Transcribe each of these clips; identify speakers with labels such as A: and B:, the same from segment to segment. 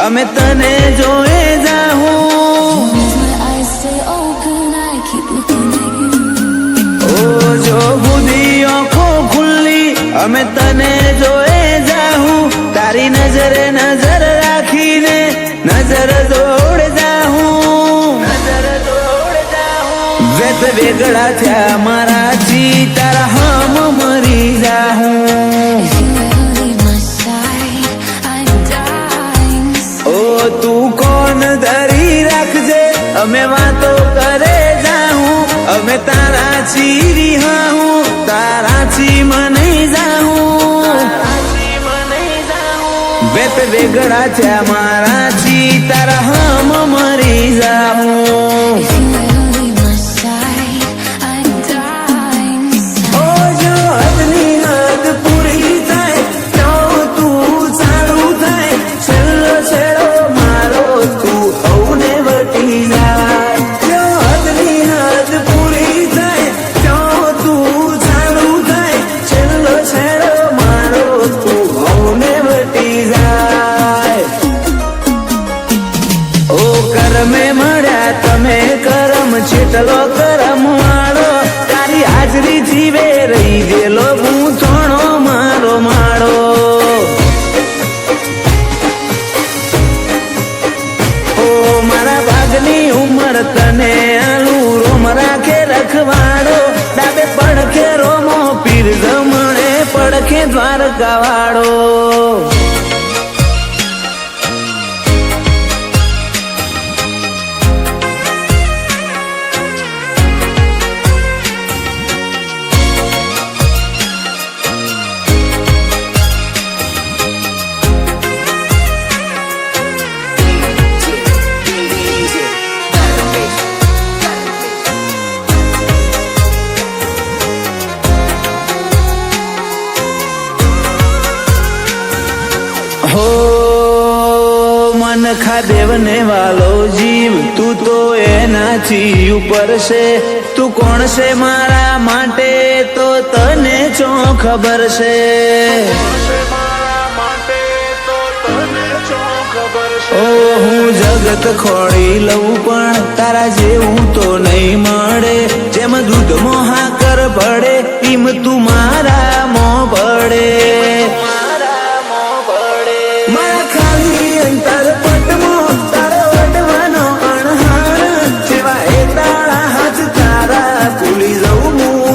A: અમે તને જોએ જાહું ઓ જો બુધી આંખો ખુલ્લી અમે તને જોએ જાહું તારી નજરે નજર રાખીને નજર જોડ જાહું વેત વેગળા થયા મારાથી તારા હમ મરી જાહું ઓ તું કોણ ધરી રાખજે અમે વાતો કરે જાહું અમે તારા ચીરી હાહું તારા છી મને જાહું વેત વેગળા થયા મારાથી તારા હમ મરી જાહું ચેટલો કરમ વાળો તારી હાજરી જીવે રહી ગયેલો હું થોણો મારો માળો ઓ મારા ભાગની ઉંમર તને આલું રોમ રાખે રખવાડો ડાબે પડખે રોમો પીર જમણે પડખે દ્વારકા વાળો हो मन खादेव ने वालो जीव तू तो एनाथी ऊपर से तू कोण से मारा माटे तो तने चो खबर से ओ हूँ जगत खोड़ी लऊ पण तारा जेवू तो नहीं मळे जेम दूध मोहा कर पड़े इम तू मारा मोह पड़े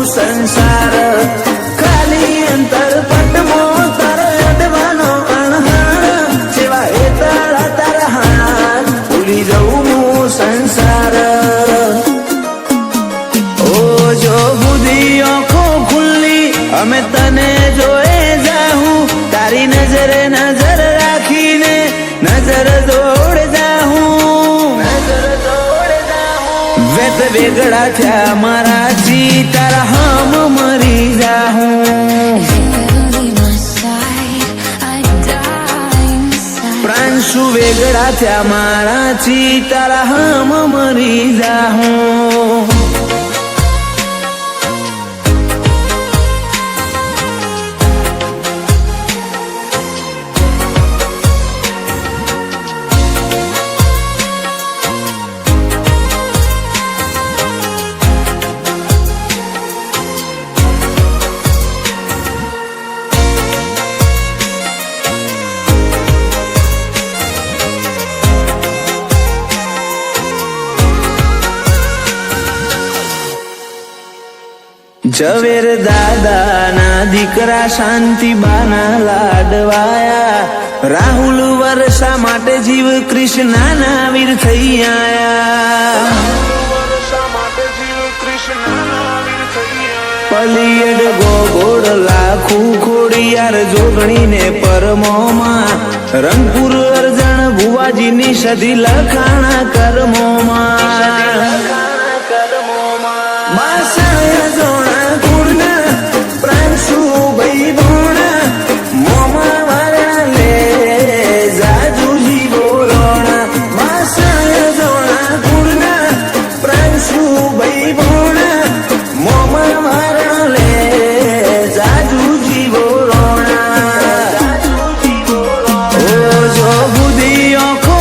A: संसार खाली अंतर पटमो तारा अडवानो अणहार जेवा हे तारा तारा हार भूली जाऊं હું સંસાર ઓ જો બુધી આંખો ખુલ્લી અમે તને જોએ જાહું તારી નજરે નજર રાખીને નજર જોડ જાહું વેત વેગળા થયા મારાથી તારા હમ મરી જાહું પ્રાણ શું વેગળા થયા મારાથી તારા હમ મરી જાહું ઝવેર દાદાના દીકરા શાંતિબાના લાડવાયા રાહુલ વર્ષા માટે જીવ કૃષ્ણના વીર થઈ આયા પલિયડ ગોગોડ લાખું ખોડિયાર જોગણીને પરમોમાં રંગપુર અરજણ ભુવાજીની સધી લખાણા કર્મોમાં બુધી આંખો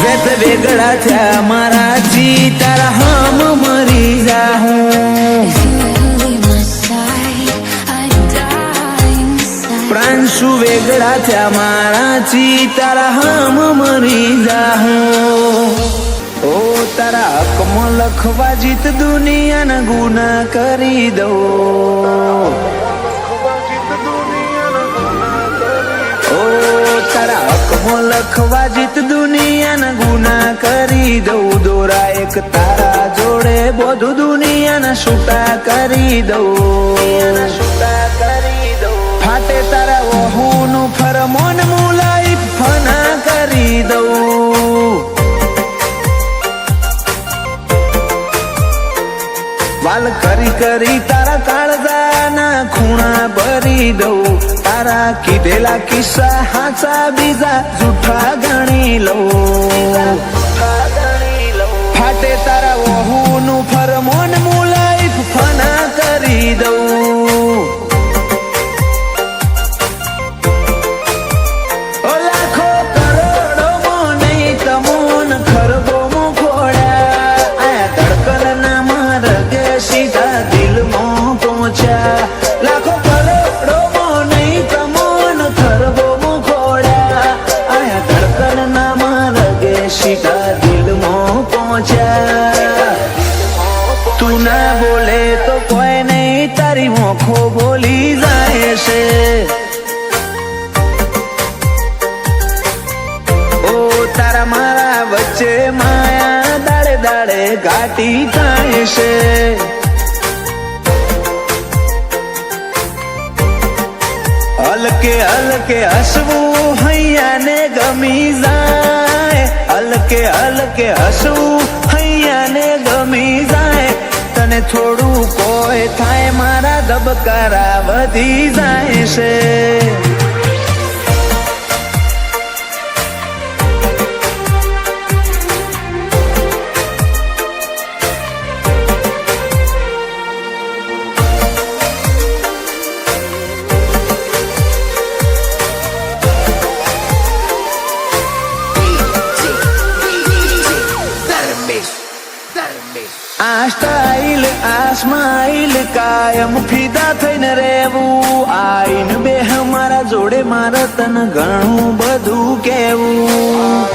A: વેત વેગળા થયા મારાથી તારા હમ મરી જાહું પ્રાંશુ વેગળા થયા મારાથી તારા હમ મરી જાહું ઓ તારા હકમાં લખવા જીત દુનિયાના ગુના કરી દઉં તારા હકમાં લખવા જીત દુનિયાના ગુના કરી દઉં દોરા એક તારા જોડે બધું દુનિયાના છૂટા કરી દઉં ફાટે તારા વહુનું ફરમોન મુલાઈ ફના કરી દઉં વાલ કરી કરી તારા કાળજાના ખૂણા ભરી દઉં તારા કીધેલા કિસ્સા હાચા બીજા જૂઠા ગણી લઉં ફાટે તારા વહુનું ફરમોન મુલાઈ ફના કરી દઉં લાખો કરોડો નહીં તમોન ખરબો ખોડ્યા આ ધડકન ના માર્ગે સીધા દિલમાં પહોંચ્યા લાખો કરોડો નહીં તમોન ખરબો ખોડ્યા આ ધડકન ના માર્ગે સીધા દિલમાં પહોંચ્યા તું ના બોલે તો કોઈ નહીં તારી મોખો બોલી જાય છે તારા મારા વચ્ચે માયા દાડે દાડે ઘાટી થાય છે હલકે હલકે હસવું હૈયાને ગમી જાય હલકે હલકે હસવું હૈયાને ગમી જાય તને થોડું કોઈ થાય મારા ધબકારા વધી જાય છે આ સ્ટાઇલ આ સ્માઇલ કાયમ ફિદા થઈને રહેવું આઈન બે મારા જોડે મારે તને ઘણું બધું કેવું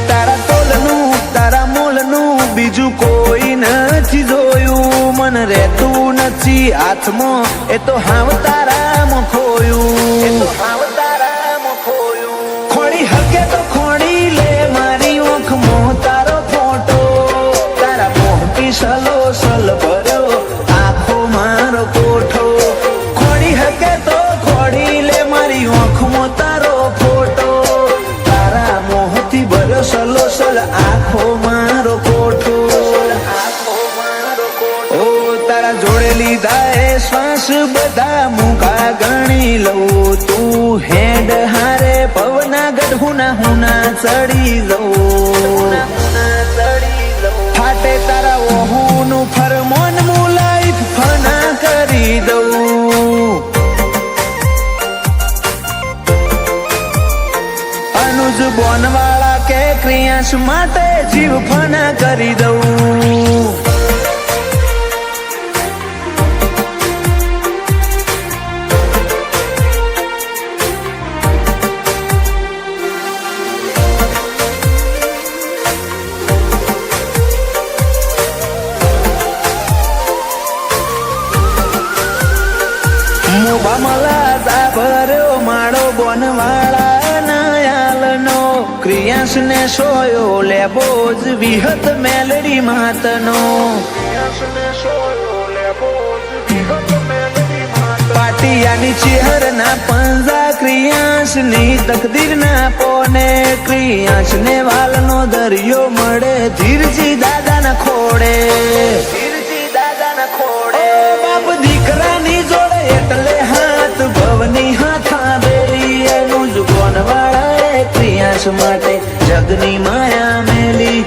A: તારા તોલનું તારા મોલનું બીજું કોઈ નથી જોયું મન રહેતું નથી હાથમાં એ તો હાવ તારામાં ખોયું ખોડી હકે તો ખોડી લે મારી ઓંખમાં તારો ફોટો તારા મોહથી સલો સલ ભર્યો આખો મારો કોઠો ખોડી હકે તો ખોડી લે મારી ઓંખમાં તારો ફોટો તારા મોહથી ભર્યો સલો સલ આખો મારો કોઠો ઓ તારા જોડે લીધા એ શ્વાસ બધા મુકા ગણી લઉં તું હેડ હારે પવના ગઢુના હુના ચડી લઉં ફાટે તારા વહુનું ફરમોન મુલાઈ ફના કરી દઉં અનુજ બોનવાળા કે ક્રિયાંશ માટે જીવ ફના કરી દઉં મોબામલા ભર્યો માળો બોનવાળા નાયાલનો ક્રિયાંશ ને સોયો લેબો જ વિહત મેલડી માતનો પાટિયાની ચેહર ના પંજા ક્રિયાંશ ની તકદીર ના પોને ક્રિયાંશ ને વાલનો દરિયો મળે ધીરજી દાદા ના ખોડે બાપ દીકરાની જોડે એટલે હાથ ભવની હાથા બેરી એનું જ બોનવાળા ક્રિયાંશ માટે જગની માયા મેલી